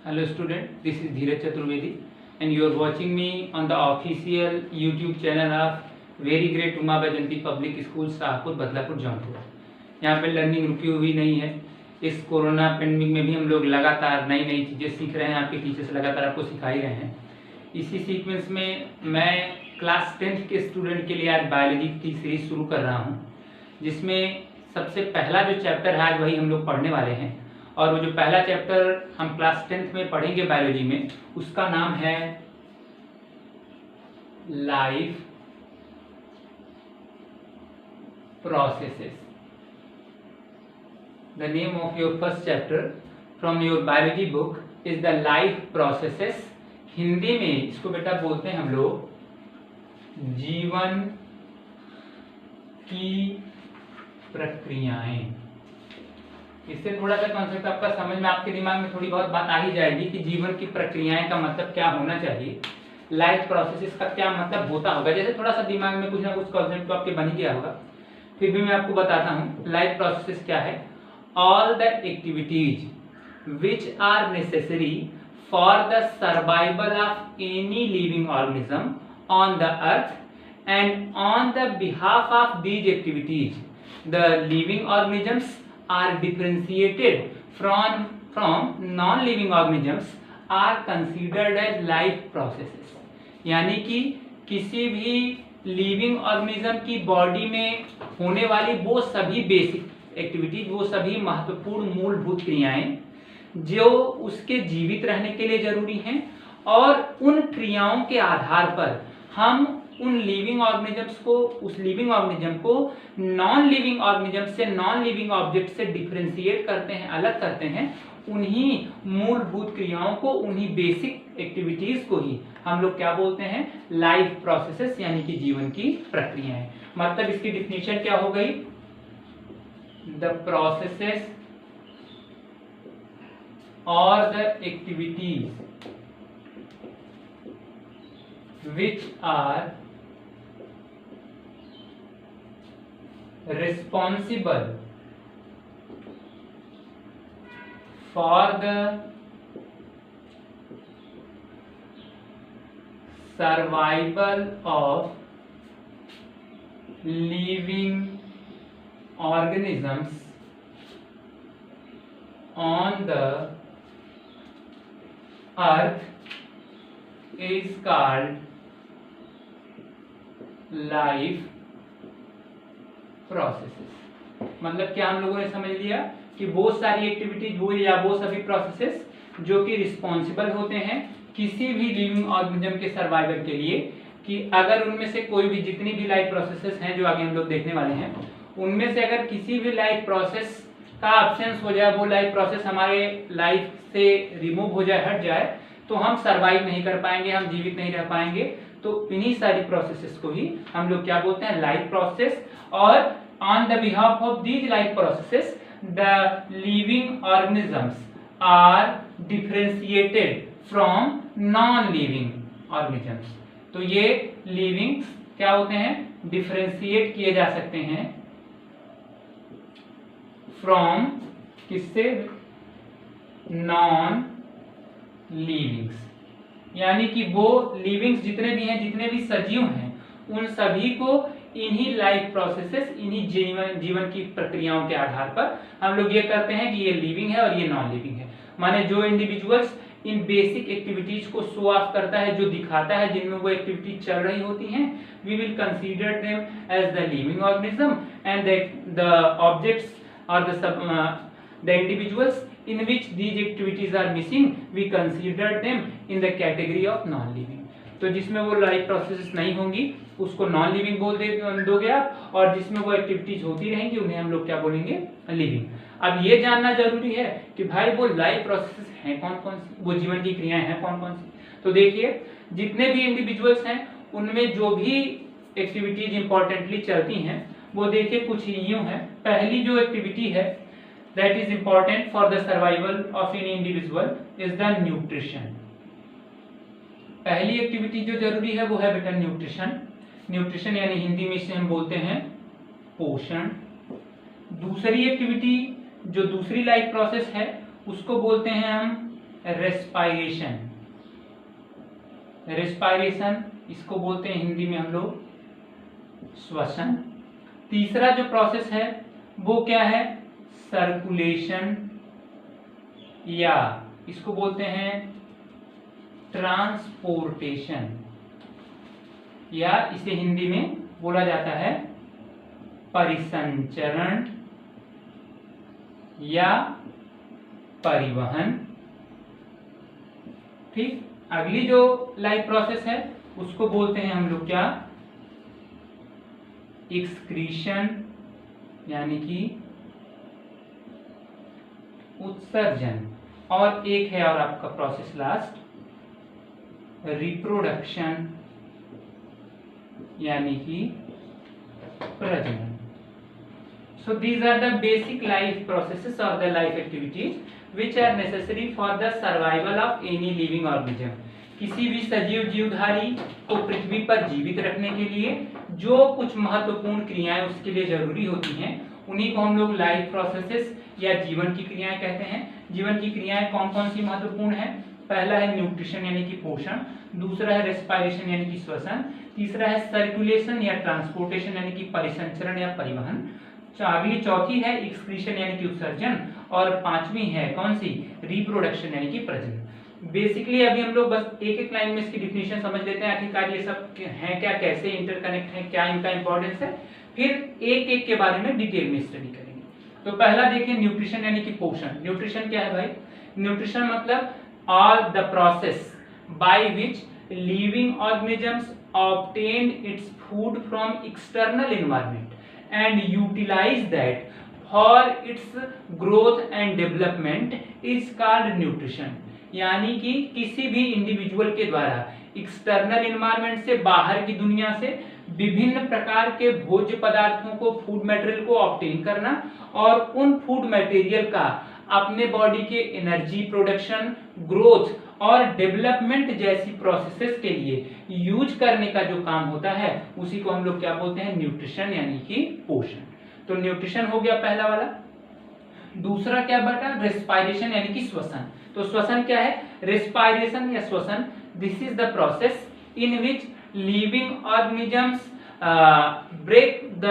Hello student, this is Dheeraj Chaturvedi and you are watching me on the official YouTube channel of Very Great Uma Bajanti Public School Shahpur Badlapur Jaunpur. यहाँ पे learning रुकी हुई नहीं है। इस corona pandemic में भी हम लोग लगातार नई नई चीज़ें सीख रहे हैं। आपके टीचर्स लगातार आपको सिखा ही रहे हैं। इसी सीक्वेंस में मैं क्लास 10th के स्टूडेंट के लिए आज बायोलॉजी की सीरीज शुरू कर रहा हूँ, जिसमें सबसे पहला जो चैप्टर है आज वही हम लोग पढ़ने वाले हैं। और वो जो पहला चैप्टर हम क्लास 10th में पढ़ेंगे बायोलॉजी में, उसका नाम है life processes. The name of your first chapter from your biology book is the life processes. Hindi में इसको बेटा बोलते हैं हम लोग जीवन की प्रक्रियाएं। इससे थोड़ा सा कॉन्सेप्ट आपका समझ में, आपके दिमाग में थोड़ी बहुत बात आ ही जाएगी कि जीवन की प्रक्रियाएं का मतलब क्या होना चाहिए, लाइफ प्रोसेसेस का क्या मतलब होता होगा। जैसे थोड़ा सा दिमाग में कुछ ना कुछ कॉन्सेप्ट तो आपके बन ही गया होगा, फिर भी मैं आपको बताता हूँ लाइफ प्रोसेसेस क्या है। All the activities which are necessary for the survival of any living organism on the earth and on the behalf of these activities the living organisms are differentiated from non-living organisms are considered as life processes। यानी कि किसी भी living organism की body में होने वाली वो सभी बेसिक एक्टिविटीज, वो सभी महत्वपूर्ण मूलभूत क्रियाएं जो उसके जीवित रहने के लिए जरूरी हैं, और उन क्रियाओं के आधार पर हम उन लिविंग ऑर्गेनिजम्स को, उस लिविंग ऑर्गेनिज्म को नॉन लिविंग ऑर्गेनिज्म से, नॉन लिविंग ऑब्जेक्ट से डिफरेंशिएट करते हैं, अलग करते हैं। उन्हीं मूलभूत क्रियाओं को, उन्हीं बेसिक एक्टिविटीज को ही हम लोग क्या बोलते हैं, लाइफ प्रोसेसेस, यानी कि जीवन की प्रक्रियाएं। मतलब इसकी डिफिनीशन क्या हो गई, द प्रोसेसेस और the activities which are responsible for the survival of living organisms on the earth is called life processes. मतलब क्या हम लोगों ने समझ लिया कि वो सारी एक्टिविटीज, वो या वो सभी प्रोसेसेस जो कि रिस्पॉन्सिबल होते हैं किसी भी लिविंग ऑर्गेनिज्म के सर्वाइवल के लिए, कि अगर उनमें से कोई भी, जितनी भी लाइफ प्रोसेसेस हैं जो आगे हम लोग देखने वाले हैं, उनमें से अगर किसी भी लाइफ प्रोसेस का एब्सेंस हो जाए, वो लाइफ प्रोसेस हमारे लाइफ से रिमूव हो जाए, हट जाए, तो हम सर्वाइव नहीं कर पाएंगे, हम जीवित नहीं रह पाएंगे। तो इन्हीं सारी प्रोसेसेस को ही हम लोग क्या बोलते हैं, लाइफ प्रोसेस। और on the behalf of these life processes the living organisms are differentiated from non living organisms. तो ये लिविंग क्या होते हैं, डिफरेंशिएट किए जा सकते हैं फ्रॉम किससे, नॉन लिविंग्स। यानी कि वो लिविंग्स जितने भी हैं, जितने भी सजीव हैं, उन सभी को इन्हीं लाइफ प्रोसेसेस, इन्हीं जीवन की प्रक्रियाओं के आधार पर हम लोग ये करते हैं कि ये लिविंग है और ये नॉन लिविंग है। माने जो इंडिविजुअल्स इन बेसिक एक्टिविटीज को शो ऑफ करता है, जो दिखाता है, जिनमें वो एक्टिविटीज चल रही होती हैं, we will consider them as the living organism and the objects और the individuals in which these activities are missing, we consider them in the category of non-living। तो जिसमें वो लाइफ प्रोसेसेस नहीं होंगी उसको नॉन लिविंग बोल दोगे आप, और जिसमें वो एक्टिविटीज होती रहेंगी उन्हें हम लोग क्या बोलेंगे, लिविंग। अब ये जानना जरूरी है कि भाई वो लाइफ प्रोसेसेस हैं कौन कौन सी, वो जीवन की क्रियाएं हैं कौन कौन सी। तो देखिए, जितने भी इंडिविजुअल्स हैं उनमें जो भी एक्टिविटीज इंपॉर्टेंटली चलती हैं, वो देखिए कुछ यूं है। पहली जो एक्टिविटी है that is important for the survival of any individual is the nutrition। पहली एक्टिविटी जो जरूरी है वो है बेटा न्यूट्रिशन। न्यूट्रिशन यानी हिंदी में इसे हम बोलते हैं पोषण। दूसरी एक्टिविटी जो दूसरी लाइफ प्रोसेस है उसको बोलते हैं हम रेस्पायरेशन। रेस्पायरेशन इसको बोलते हैं हिंदी में हम लोग श्वसन। तीसरा जो प्रोसेस है वो क्या है, सर्कुलेशन, या इसको बोलते हैं ट्रांसपोर्टेशन, या इसे हिंदी में बोला जाता है परिसंचरण या परिवहन। ठीक, अगली जो लाइफ प्रोसेस है उसको बोलते हैं हम लोग क्या, एक्सक्रीशन यानी कि उत्सर्जन। और एक है और आपका प्रोसेस लास्ट, रिप्रोडक्शन यानी कि प्रजनन। So these are the basic life processes or the life activities which are necessary for the survival of any living organism। किसी भी सजीव जीवधारी को पृथ्वी पर जीवित रखने के लिए जो कुछ महत्वपूर्ण क्रियाएं उसके लिए जरूरी होती हैं उन्हीं को हम लोग लाइफ प्रोसेसेस या जीवन की क्रियाएं कहते हैं। जीवन की क्रियाएं कौन कौन सी महत्वपूर्ण है, पहला है न्यूट्रिशन यानी कि पोषण, दूसरा है रेस्पायरेशन यानी कि श्वसन, तीसरा है सर्कुलेशन या ट्रांसपोर्टेशन यानी कि परिसंचरण या परिवहन, अगली चौथी है एक्सक्रीशन यानी कि उत्सर्जन, और पांचवी है कौन सी, रिप्रोडक्शन यानी कि प्रजनन। बेसिकली अभी हम लोग बस एक एक लाइन में इसकी डिफिनेशन समझ लेते हैं, आखिरकार ये सब हैं क्या, कैसे इंटरकनेक्ट है, क्या इनका इंपॉर्टेंस है, फिर एक एक के बारे में डिटेल में स्टडी करेंगे। तो पहला देखिए न्यूट्रिशन यानी कि पोषण। न्यूट्रिशन क्या है भाई, न्यूट्रिशन मतलब all the process by which living organisms obtained its food from external environment and utilize that for its growth and development is called nutrition। यानी कि किसी भी इंडिविजुअल के द्वारा एक्सटर्नल एनवायरनमेंट से, बाहर की दुनिया से विभिन्न प्रकार के भोज्य पदार्थों को, फूड मटेरियल को ऑब्टेन करना और उन फूड मटेरियल का अपने बॉडी के एनर्जी प्रोडक्शन, ग्रोथ और डेवलपमेंट जैसी प्रोसेसेस के लिए यूज करने का जो काम होता है उसी को हम लोग क्या बोलते हैं, न्यूट्रिशन यानी कि पोषण। तो न्यूट्रिशन हो गया पहला वाला। दूसरा क्या बता, रेस्पायरेशन यानी कि श्वसन। तो श्वसन क्या है, रेस्पायरेशन या श्वसन, this is the process in which living organisms break the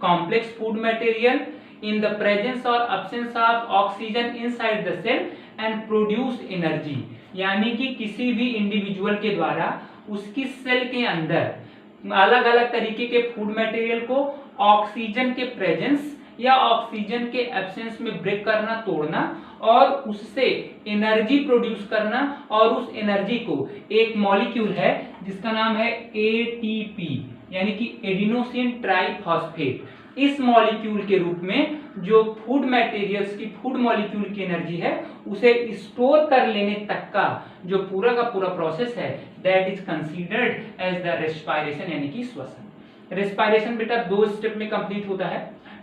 complex food material in the presence or absence of oxygen inside the cell and produce energy। यानी कि किसी भी इंडिविजुअल के द्वारा उसकी सेल के अंदर अलग अलग तरीके के फूड मटेरियल को ऑक्सीजन के प्रेजेंस या ऑक्सीजन के एब्सेंस में ब्रेक करना, तोड़ना और उससे एनर्जी प्रोड्यूस करना, और उस एनर्जी को एक मॉलिक्यूल है जिसका नाम है ATP यानी कि एडिनोसिन ट्राइफॉस्फेट, इस मॉलिक्यूल के रूप में जो फूड मटेरियल्स की, फूड मॉलिक्यूल की एनर्जी है उसे स्टोर कर लेने तक का जो पूरा का पूरा प्रोसेस है that is considered as the respiration यानी कि श्वसन। रेस्पायरेशन बेटा दो स्टेप में कंप्लीट होता है।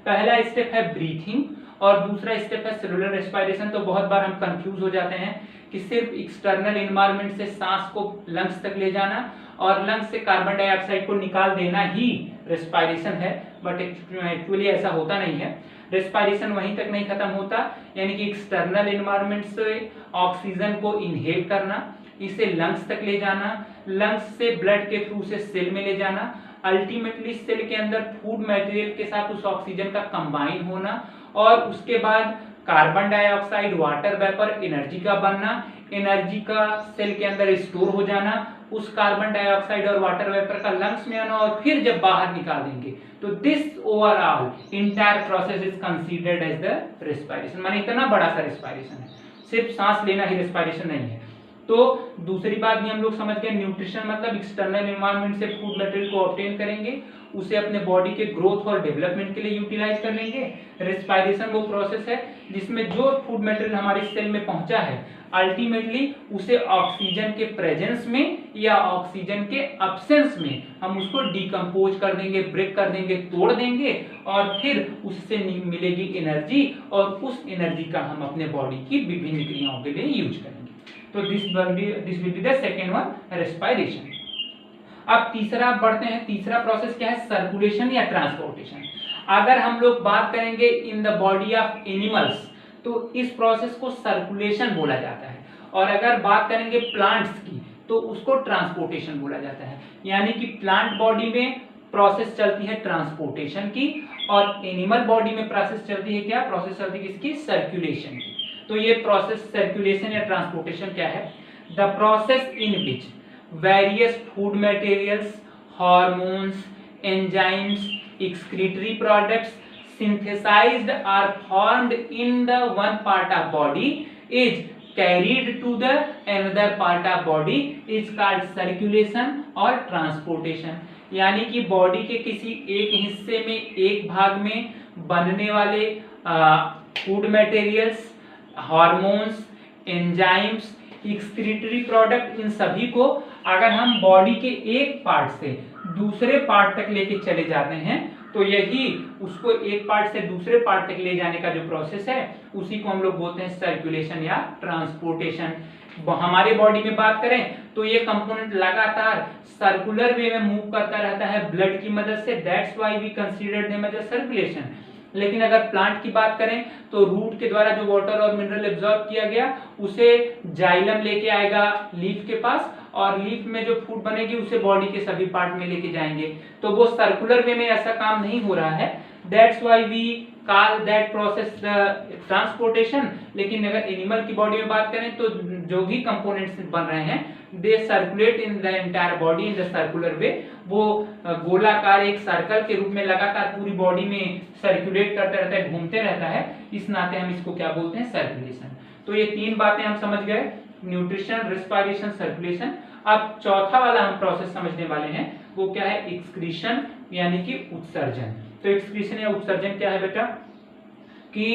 पहला स्टेप है ब्रीथिंग और दूसरा स्टेप है सेलुलर रेस्पायरेशन। तो बहुत बार हम कंफ्यूज हो जाते हैं कि सिर्फ एक्सटर्नल एनवायरनमेंट से सांस को लंग्स तक ले जाना और लंग्स से कार्बन डाइऑक्साइड को निकाल देना ही रेस्पायरेशन है, बट एक्चुअली ऐसा होता नहीं है। रेस्पायरेशन वहीं तक नहीं खत्म होता, यानी कि एक्सटर्नल एनवायरनमेंट से ऑक्सीजन को इनहेल करना, इसे लंग्स तक ले जाना, लंग्स से ब्लड के थ्रू से सेल में ले जाना, अल्टीमेटली सेल के अंदर फूड मटेरियल के साथ उस ऑक्सीजन का कंबाइन होना और उसके बाद carbon dioxide, water vapour, energy का बनना, एनर्जी का सेल के अंदर स्टोर हो जाना, उस कार्बन डाइऑक्साइड और वाटर वेपर का लंग्स में आना और फिर जब बाहर निकाल देंगे तो this overall entire process is considered as the respiration. माने इतना बड़ा सा रेस्पायरेशन है, सिर्फ सांस लेना ही रेस्पायरेशन नहीं है। तो दूसरी बात भी हम लोग समझ गए, न्यूट्रिशन मतलब एक्सटर्नल एनवायरनमेंट से फूड मटेरियल को ऑब्टेन करेंगे, उसे अपने बॉडी के ग्रोथ और डेवलपमेंट के लिए यूटिलाइज कर लेंगे। रेस्पायरेशन वो प्रोसेस है जिसमें जो फूड मटेरियल हमारे सेल में पहुंचा है अल्टीमेटली उसे ऑक्सीजन के प्रेजेंस में या ऑक्सीजन के अब्सेंस में हम उसको डिकम्पोज कर देंगे, ब्रेक कर देंगे, तोड़ देंगे और फिर उससे मिलेगी एनर्जी और उस एनर्जी का हम अपने बॉडी की विभिन्न क्रियाओं के लिए यूज करेंगे। तो this will be the second one, respiration. अब तीसरा बढ़ते हैं, तीसरा प्रोसेस क्या है, सर्कुलेशन या ट्रांसपोर्टेशन। अगर हम लोग बात करेंगे in the body of animals तो इस प्रोसेस को सर्कुलेशन बोला जाता है और अगर बात करेंगे प्लांट्स की तो उसको ट्रांसपोर्टेशन बोला जाता है। यानी कि प्लांट बॉडी में प्रोसेस चलती है ट्रांसपोर्टेशन की, और एनिमल बॉडी में प्रोसेस चलती है क्या, प्रोसेस चलती है किसकी, सर्कुलेशन की। तो ये प्रोसेस सर्कुलेशन या ट्रांसपोर्टेशन क्या है, the process in which various food materials, hormones, enzymes, excretory products synthesized are formed in the one part of body is carried to the another part of body is called circulation और transportation। यानी कि body के किसी एक हिस्से में, एक भाग में बनने वाले food materials, hormones, enzymes, excretory product, इन सभी को अगर हम बॉडी के एक पार्ट से दूसरे पार्ट तक लेके चले जाते हैं तो यही उसको एक पार्ट से दूसरे पार्ट तक ले जाने का जो प्रोसेस है उसी को हम लोग बोलते हैं सर्कुलेशन या ट्रांसपोर्टेशन। हमारे बॉडी में बात करें तो ये कंपोनेंट लगातार सर्कुलर वे में मूव करता रहता है ब्लड की मदद से, that's why we consider them as a circulation. लेकिन अगर प्लांट की बात करें तो रूट के द्वारा जो वाटर और मिनरल एब्जॉर्ब किया गया उसे जाइलम लेके आएगा लीफ के पास, और लीफ में जो फूड बनेगी उसे बॉडी के सभी पार्ट में लेके जाएंगे। तो वो सर्कुलर वे में ऐसा काम नहीं हो रहा है, that's why we call that process transportation. लेकिन अगर एनिमल की बॉडी में बात करें तो जो भी कंपोनेंट्स बन रहे हैं they circulate in the entire body in the circular way, वो गोलाकार एक सर्कल के रूप में लगातार पूरी बॉडी में सर्कुलेट करता रहता है, घूमते रहता है, इस नाते हम इसको क्या बोलते हैं, सर्कुलेशन। तो ये तीन बातें हम समझ गए, न्यूट्रिशन, रेस्पिरेशन, सर्कुलेशन। अब चौथा वाला हम प्रोसेस समझने वाले हैं, वो क्या है, एक्सक्रीशन यानी कि उत्सर्जन। तो एक्सक्रीशन या उत्सर्जन क्या है बेटा, कि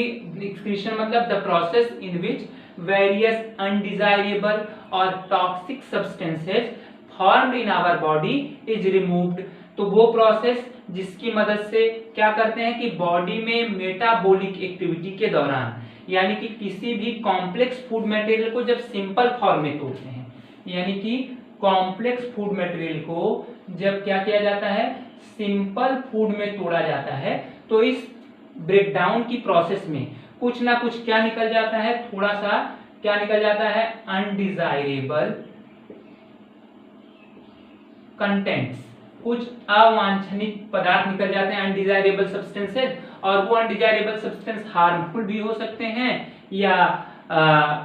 एक्सक्रीशन मतलब the process in which various undesirable और toxic substances formed in our body is removed. तो वो प्रोसेस जिसकी मदद से क्या करते हैं कि बॉडी में मेटाबॉलिक एक्टिविटी के दौरान, यानी कि किसी भी कॉम्प्लेक्स फूड मटेरियल को जब सिंपल फॉर्म में तोड़ते हैं, यानी कि कॉम्प्लेक्स फूड मटेरियल को जब क्या किया जाता है, सिंपल फूड में तोड़ा जाता है, तो इस ब्रेकडाउन की प्रोसेस में कुछ ना कुछ क्या निकल जाता है, थोड़ा सा क्या निकल जाता है, अनडिजायरेबल कंटेंट्स, कुछ अवांछनीय पदार्थ निकल जाते हैं, अनडिजायरेबल सब्सटेंसेस। और वो अनडिजायरेबल सब्सटेंस हार्मफुल भी हो सकते हैं या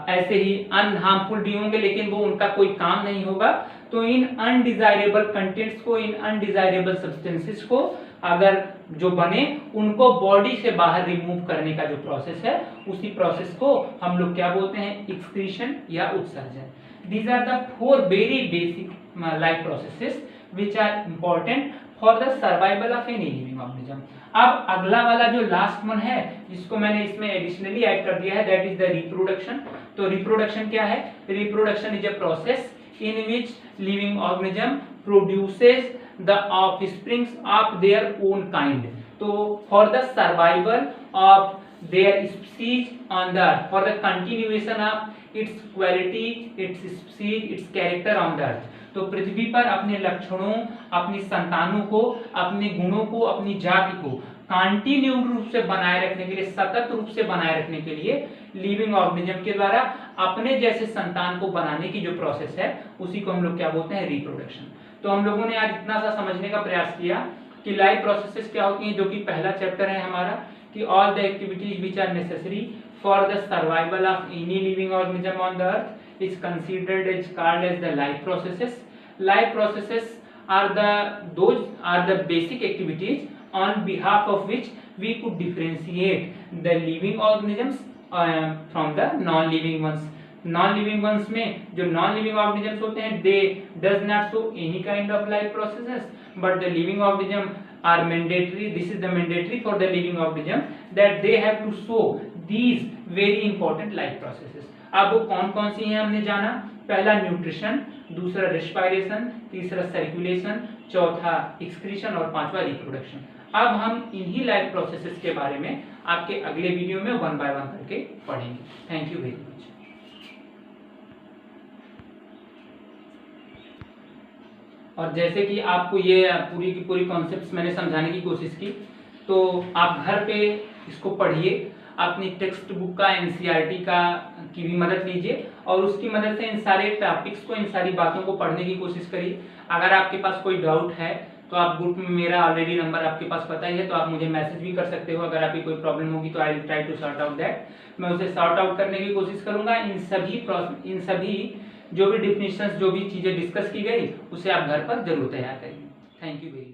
ऐसे ही अनहार्मफुल भी होंगे, लेकिन वो उनका कोई काम नहीं होगा। तो इन अनडिजायरेबल कंटेंट्स को, इन अनडिजायरेबल सब्सटेंसेस को अगर जो बने उनको बॉडी से बाहर रिमूव करने का जो प्रोसेस है, उसी प्रोसेस को हम लोग क्या बोलते हैं, एक्सक्रीशन या उत्सर्जन। These are the four very basic life processes which are important for the survival of any living organism। अब अगला वाला जो लास्ट वन है जिसको मैंने इसमें एडिशनली ऐड कर दिया है, दैट इज द रिप्रोडक्शन। तो रिप्रोडक्शन क्या है, reproduction is a process in which living organism produces the offsprings of their own kind. तो for the survival of their species on the earth, for the continuation of its quality, its species, its character on the earth। तो पृथ्वी पर अपने लक्षणों, अपनी संतानों को, अपने गुणों को, अपनी जाति को कंटिन्यू रूप से बनाए रखने के लिए, सतत रूप से बनाए रखने के लिए लिविंग ऑर्गेनिज्म के द्वारा अपने जैसे संतान को बनाने की जो प्रोसेस है उसी को हम लोग क्या बोलते हैं, रिप्रोडक्शन। तो हम लोगों ने आज इतना सा समझने का प्रयास किया कि लाइफ प्रोसेसेस क्या होती हैं, जो कि पहला चैप्टर है हमारा, कि all the activities which are necessary for the survival of any living organism on the earth is considered is called as the life processes. Life processes are the basic activities on behalf of which we could differentiate the living organisms from the non-living ones। Non-living ones में जो non-living organisms होते हैं they does not show any kind of life processes, but the living organism are mandatory, this is the mandatory for the living organism that they have to show these very important life processes। अब वो कौन कौन सी हैं हमने जाना, पहला nutrition, दूसरा respiration, तीसरा सर्कुलेशन, चौथा एक्सक्रीशन और पांचवा रिप्रोडक्शन। अब हम इन्हीं लाइफ प्रोसेसेस के बारे में आपके अगले वीडियो में वन बाय वन करके पढ़ेंगे। Thank you very much. और जैसे कि आपको ये पूरी की पूरी कॉन्सेप्ट्स मैंने समझाने की कोशिश की, तो आप घर पे इसको पढ़िए अपनी टेक्स्ट बुक का एनसीईआरटी का की भी मदद लीजिए और उसकी मदद से इन सारे टॉपिक्स को, इन सारी बातों को पढ़ने की कोशिश करिए। अगर आपके पास कोई डाउट है तो आप ग्रुप में, मेरा ऑलरेडी नंबर आपके पास पता ही है, तो आप मुझे मैसेज भी कर सकते हो। अगर आपकी कोई प्रॉब्लम होगी तो I will try to sort out that, मैं उसे सॉर्ट आउट करने की कोशिश करूंगा। इन सभी जो भी डिफिनेशंस, जो भी चीजें डिस्कस की गई उसे आप घर पर जरूर तैयार करिए। Thank you.